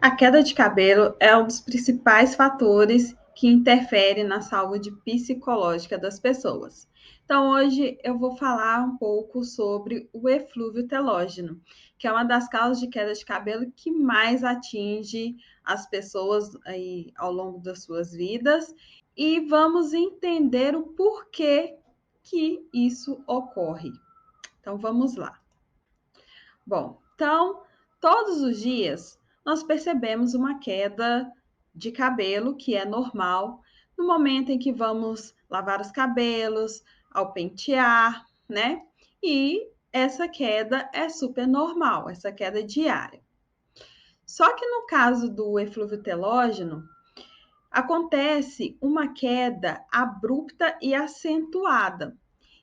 A queda de cabelo é um dos principais fatores que interfere na saúde psicológica das pessoas. Então, hoje eu vou falar um pouco sobre o eflúvio telógeno, que é uma das causas de queda de cabelo que mais atinge as pessoas aí ao longo das suas vidas, e vamos entender o porquê que isso ocorre. Então, vamos lá. Bom, então, todos os dias nós percebemos uma queda de cabelo, que é normal, no momento em que vamos lavar os cabelos, ao pentear, né? E essa queda é super normal, essa queda diária. Só que no caso do eflúvio telógeno, acontece uma queda abrupta e acentuada.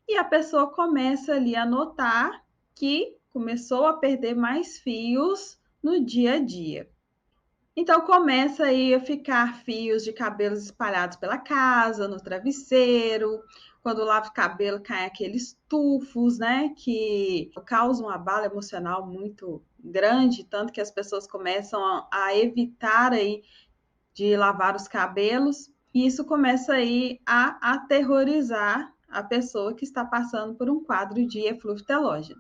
E a pessoa começa ali a notar que começou a perder mais fios no dia a dia. Então começa aí a ficar fios de cabelos espalhados pela casa, no travesseiro. Quando lava o cabelo, cai aqueles tufos, né? Que causam um abalo emocional muito grande, tanto que as pessoas começam a evitar aí de lavar os cabelos, e isso começa aí a aterrorizar a pessoa que está passando por um quadro de eflúvio telógeno.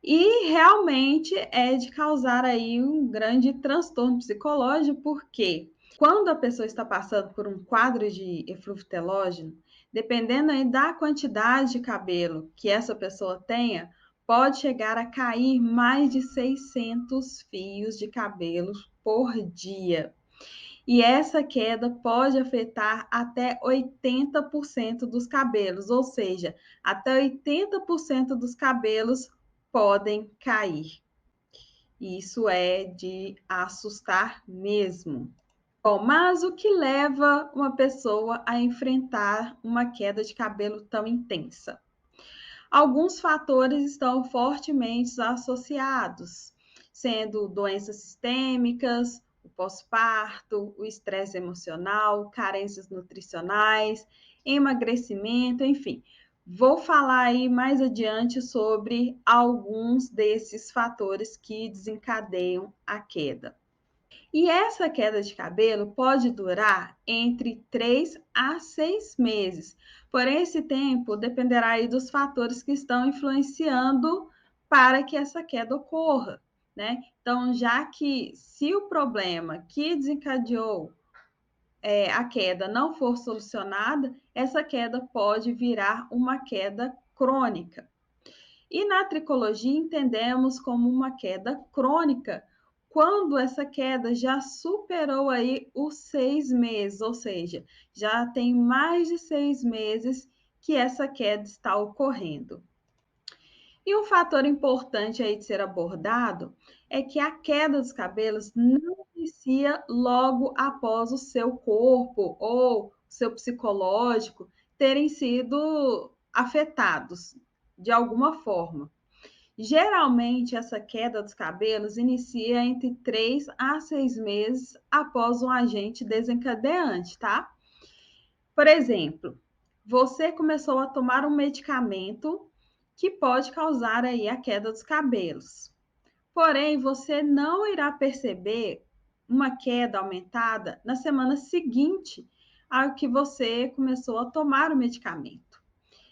E realmente é de causar aí um grande transtorno psicológico, porque quando a pessoa está passando por um quadro de eflúvio telógeno, dependendo aí da quantidade de cabelo que essa pessoa tenha, pode chegar a cair mais de 600 fios de cabelo por dia. E essa queda pode afetar até 80% dos cabelos, ou seja, até 80% dos cabelos podem cair. Isso é de assustar mesmo. Bom, mas o que leva uma pessoa a enfrentar uma queda de cabelo tão intensa? Alguns fatores estão fortemente associados, sendo doenças sistêmicas, o pós-parto, o estresse emocional, carências nutricionais, emagrecimento, enfim. Vou falar aí mais adiante sobre alguns desses fatores que desencadeiam a queda. E essa queda de cabelo pode durar entre 3 a 6 meses. Porém, esse tempo dependerá aí dos fatores que estão influenciando para que essa queda ocorra, né? Então, já que se o problema que desencadeou a queda não for solucionada, essa queda pode virar uma queda crônica. E na tricologia entendemos como uma queda crônica quando essa queda já superou aí os 6 meses, ou seja, já tem mais de 6 meses que essa queda está ocorrendo. E um fator importante aí de ser abordado é que a queda dos cabelos não inicia logo após o seu corpo ou seu psicológico terem sido afetados de alguma forma. Geralmente, essa queda dos cabelos inicia entre 3 a 6 meses após um agente desencadeante, tá? Por exemplo, você começou a tomar um medicamento que pode causar aí a queda dos cabelos. Porém, você não irá perceber uma queda aumentada na semana seguinte ao que você começou a tomar o medicamento.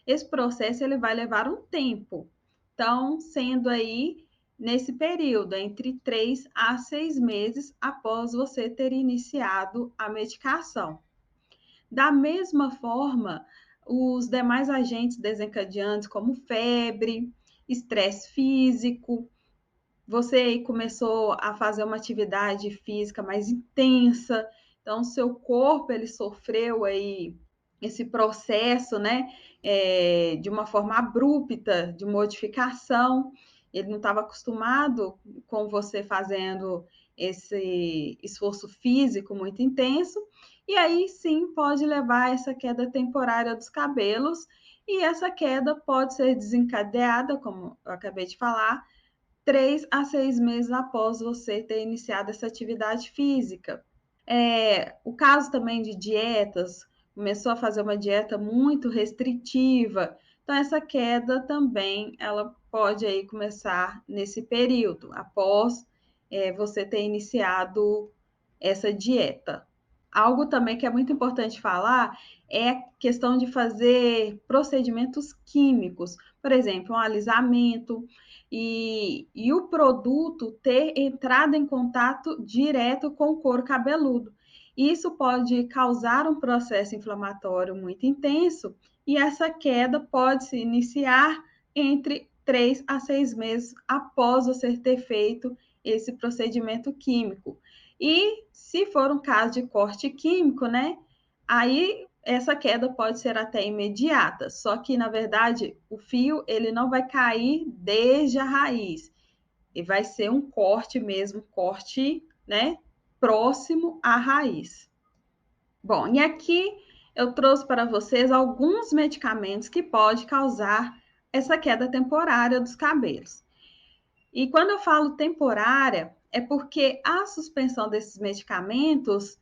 Esse processo ele vai levar um tempo. Então, sendo aí nesse período, entre 3 a 6 meses após você ter iniciado a medicação. Da mesma forma, os demais agentes desencadeantes, como febre, estresse físico, você aí começou a fazer uma atividade física mais intensa, então seu corpo ele sofreu aí esse processo, né, de uma forma abrupta de modificação. Ele não estava acostumado com você fazendo esse esforço físico muito intenso, e aí sim pode levar a essa queda temporária dos cabelos, e essa queda pode ser desencadeada, como eu acabei de falar, 3 a 6 meses após você ter iniciado essa atividade física. O caso também de dietas, começou a fazer uma dieta muito restritiva, então essa queda também ela pode aí começar nesse período, após você ter iniciado essa dieta. Algo também que é muito importante falar é a questão de fazer procedimentos químicos, por exemplo, um alisamento, e o produto ter entrado em contato direto com o couro cabeludo. Isso pode causar um processo inflamatório muito intenso e essa queda pode se iniciar entre 3 a 6 meses após você ter feito esse procedimento químico. E se for um caso de corte químico, né? Aí essa queda pode ser até imediata, só que na verdade o fio ele não vai cair desde a raiz, e vai ser um corte mesmo, corte, né, próximo à raiz. Bom, e aqui eu trouxe para vocês alguns medicamentos que podem causar essa queda temporária dos cabelos. E quando eu falo temporária, é porque a suspensão desses medicamentos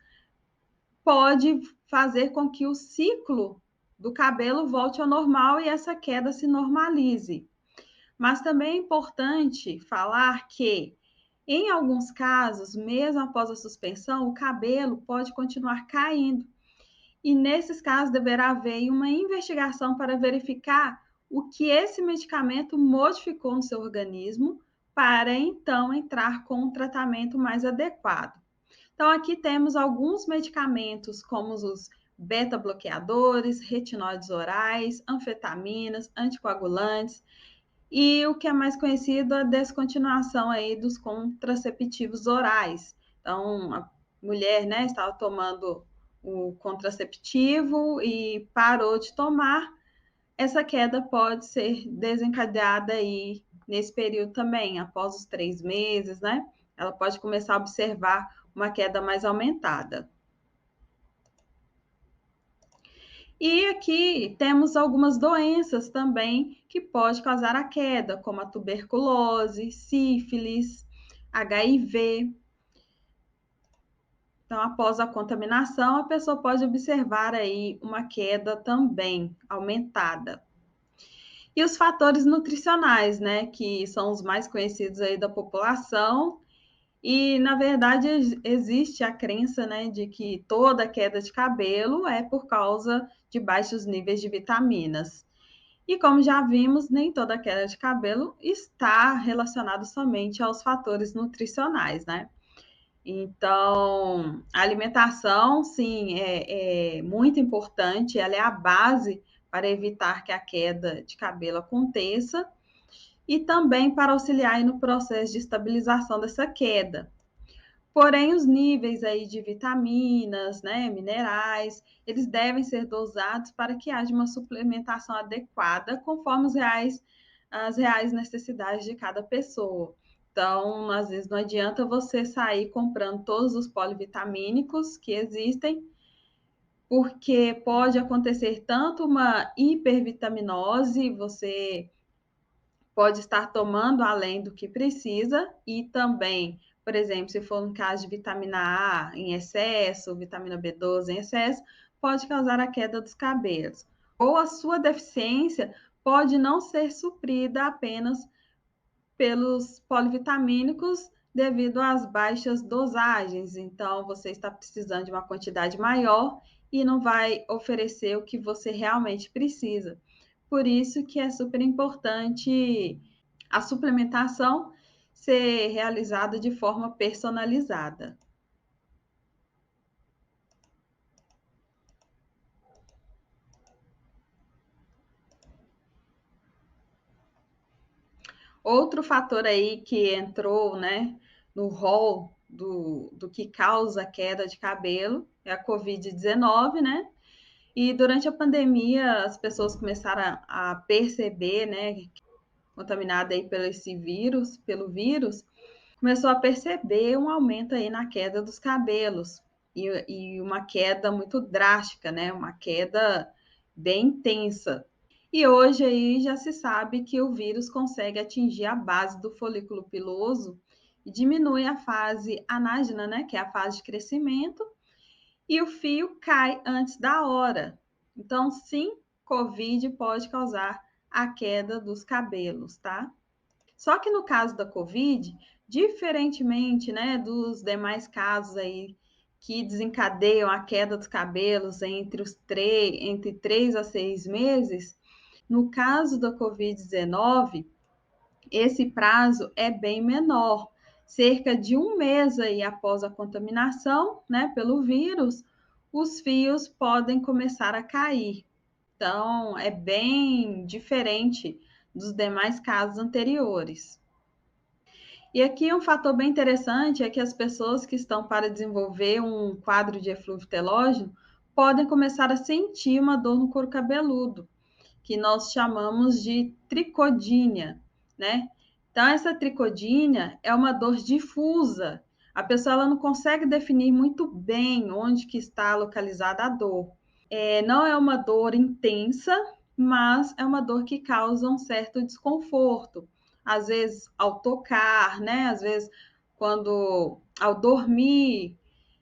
pode fazer com que o ciclo do cabelo volte ao normal e essa queda se normalize. Mas também é importante falar que, em alguns casos, mesmo após a suspensão, o cabelo pode continuar caindo. E nesses casos deverá haver uma investigação para verificar o que esse medicamento modificou no seu organismo para então entrar com um tratamento mais adequado. Então, aqui temos alguns medicamentos, como os beta-bloqueadores, retinóides orais, anfetaminas, anticoagulantes, e o que é mais conhecido, a descontinuação aí dos contraceptivos orais. Então, a mulher, né, estava tomando o contraceptivo e parou de tomar, essa queda pode ser desencadeada aí nesse período também, após os 3 meses, né? Ela pode começar a observar uma queda mais aumentada. E aqui temos algumas doenças também que podem causar a queda, como a tuberculose, sífilis, HIV. Então, após a contaminação, a pessoa pode observar aí uma queda também aumentada. E os fatores nutricionais, né, que são os mais conhecidos aí da população. E, na verdade, existe a crença, né, de que toda queda de cabelo é por causa de baixos níveis de vitaminas. E como já vimos, nem toda queda de cabelo está relacionada somente aos fatores nutricionais, né? Então, a alimentação, sim, é muito importante, ela é a base para evitar que a queda de cabelo aconteça e também para auxiliar no processo de estabilização dessa queda. Porém, os níveis aí de vitaminas, né, minerais, eles devem ser dosados para que haja uma suplementação adequada conforme as reais necessidades de cada pessoa. Então, às vezes não adianta você sair comprando todos os polivitamínicos que existem, porque pode acontecer tanto uma hipervitaminose, você pode estar tomando além do que precisa e também, por exemplo, se for no caso de vitamina A em excesso, vitamina B12 em excesso, pode causar a queda dos cabelos. Ou a sua deficiência pode não ser suprida apenas pelos polivitamínicos devido às baixas dosagens. Então, você está precisando de uma quantidade maior e não vai oferecer o que você realmente precisa. Por isso que é super importante a suplementação ser realizada de forma personalizada. Outro fator aí que entrou, né, no rol do que causa queda de cabelo é a Covid-19, né? E durante a pandemia, as pessoas começaram a perceber, né, contaminada aí pelo vírus, começou a perceber um aumento aí na queda dos cabelos e uma queda muito drástica, né? Uma queda bem intensa. E hoje aí já se sabe que o vírus consegue atingir a base do folículo piloso e diminui a fase anágena, né? Que é a fase de crescimento, e o fio cai antes da hora. Então, sim, Covid pode causar a queda dos cabelos, tá? Só que no caso da Covid, Diferentemente, né, dos demais casos aí que desencadeiam a queda dos cabelos entre 3 a 6 meses, no caso da Covid-19, esse prazo é bem menor. Cerca de um mês aí após a contaminação, né, pelo vírus, os fios podem começar a cair. Então, é bem diferente dos demais casos anteriores. E aqui um fator bem interessante é que as pessoas que estão para desenvolver um quadro de eflúvio telógeno podem começar a sentir uma dor no couro cabeludo, que nós chamamos de tricodínia, né? Então, essa tricodínia é uma dor difusa. A pessoa ela não consegue definir muito bem onde que está localizada a dor. Não é uma dor intensa, mas é uma dor que causa um certo desconforto. Às vezes, ao tocar, né? Às vezes, quando ao dormir,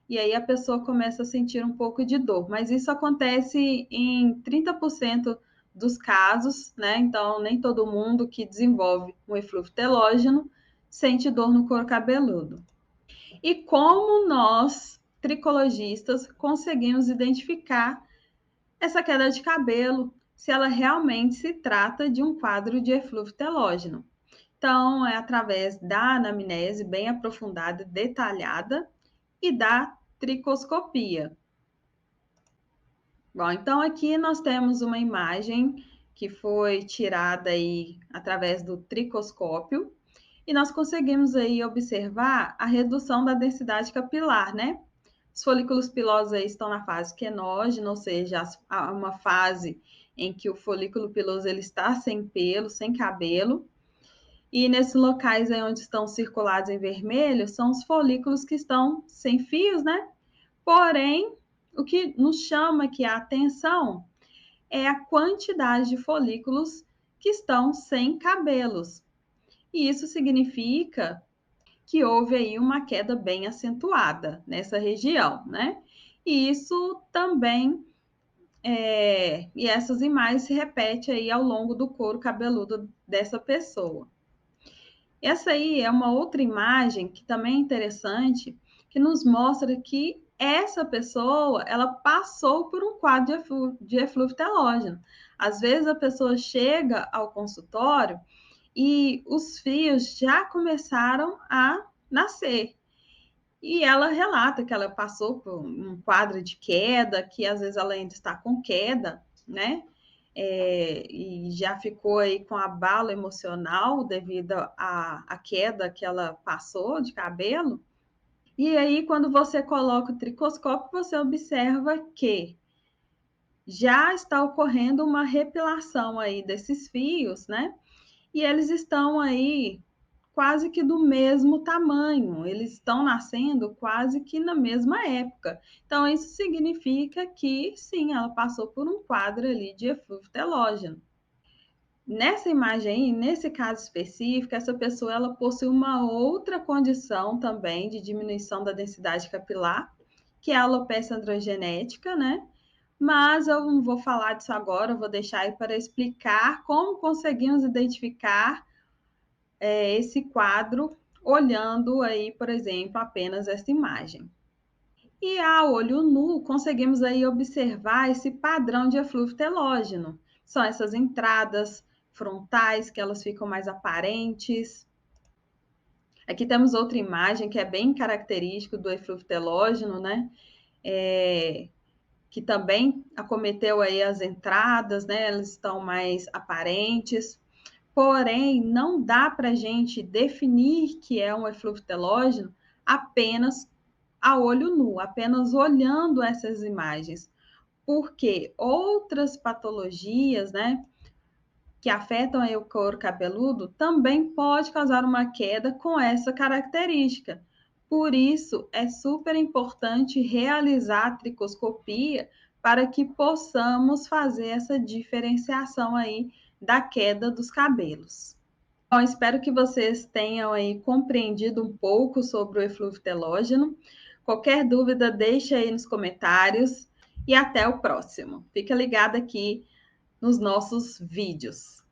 e aí a pessoa começa a sentir um pouco de dor. Mas isso acontece em 30% dos casos, né? Então, nem todo mundo que desenvolve um eflúvio telógeno sente dor no couro cabeludo. E como nós, tricologistas, conseguimos identificar essa queda de cabelo, se ela realmente se trata de um quadro de eflúvio telógeno. Então, é através da anamnese bem aprofundada, detalhada, e da tricoscopia. Bom, então aqui nós temos uma imagem que foi tirada aí através do tricoscópio e nós conseguimos aí observar a redução da densidade capilar, né? Os folículos pilosos aí estão na fase quenógena, ou seja, uma fase em que o folículo piloso ele está sem pelo, sem cabelo. E nesses locais aí onde estão circulados em vermelho, são os folículos que estão sem fios, né? Porém, o que nos chama aqui a atenção é a quantidade de folículos que estão sem cabelos. E isso significa que houve aí uma queda bem acentuada nessa região, né? E isso também, e essas imagens se repetem aí ao longo do couro cabeludo dessa pessoa. Essa aí é uma outra imagem que também é interessante, que nos mostra que essa pessoa, ela passou por um quadro de eflúvio telógeno. Às vezes a pessoa chega ao consultório e os fios já começaram a nascer. E ela relata que ela passou por um quadro de queda, que às vezes ela ainda está com queda, né? E já ficou aí com abalo emocional devido à queda que ela passou de cabelo. E aí, quando você coloca o tricoscópio, você observa que já está ocorrendo uma repilação aí desses fios, né? E eles estão aí quase que do mesmo tamanho, eles estão nascendo quase que na mesma época. Então, isso significa que, sim, ela passou por um quadro ali de eflúvio telógeno. Nessa imagem aí, nesse caso específico, essa pessoa ela possui uma outra condição também de diminuição da densidade capilar, que é a alopecia androgenética, né? Mas eu não vou falar disso agora, eu vou deixar aí para explicar como conseguimos identificar esse quadro olhando aí, por exemplo, apenas essa imagem. E a olho nu, conseguimos aí observar esse padrão de eflúvio telógeno. São essas entradas frontais que elas ficam mais aparentes. Aqui temos outra imagem que é bem característico do eflúvio telógeno, né? Que também acometeu aí as entradas, né? Elas estão mais aparentes. Porém, não dá para a gente definir que é um eflúvio telógeno apenas a olho nu, apenas olhando essas imagens, porque outras patologias, né, que afetam aí o couro cabeludo também pode causar uma queda com essa característica. Por isso, é super importante realizar a tricoscopia para que possamos fazer essa diferenciação aí da queda dos cabelos. Bom, espero que vocês tenham aí compreendido um pouco sobre o eflúvio telógeno. Qualquer dúvida, deixa aí nos comentários e até o próximo. Fica ligado aqui nos nossos vídeos.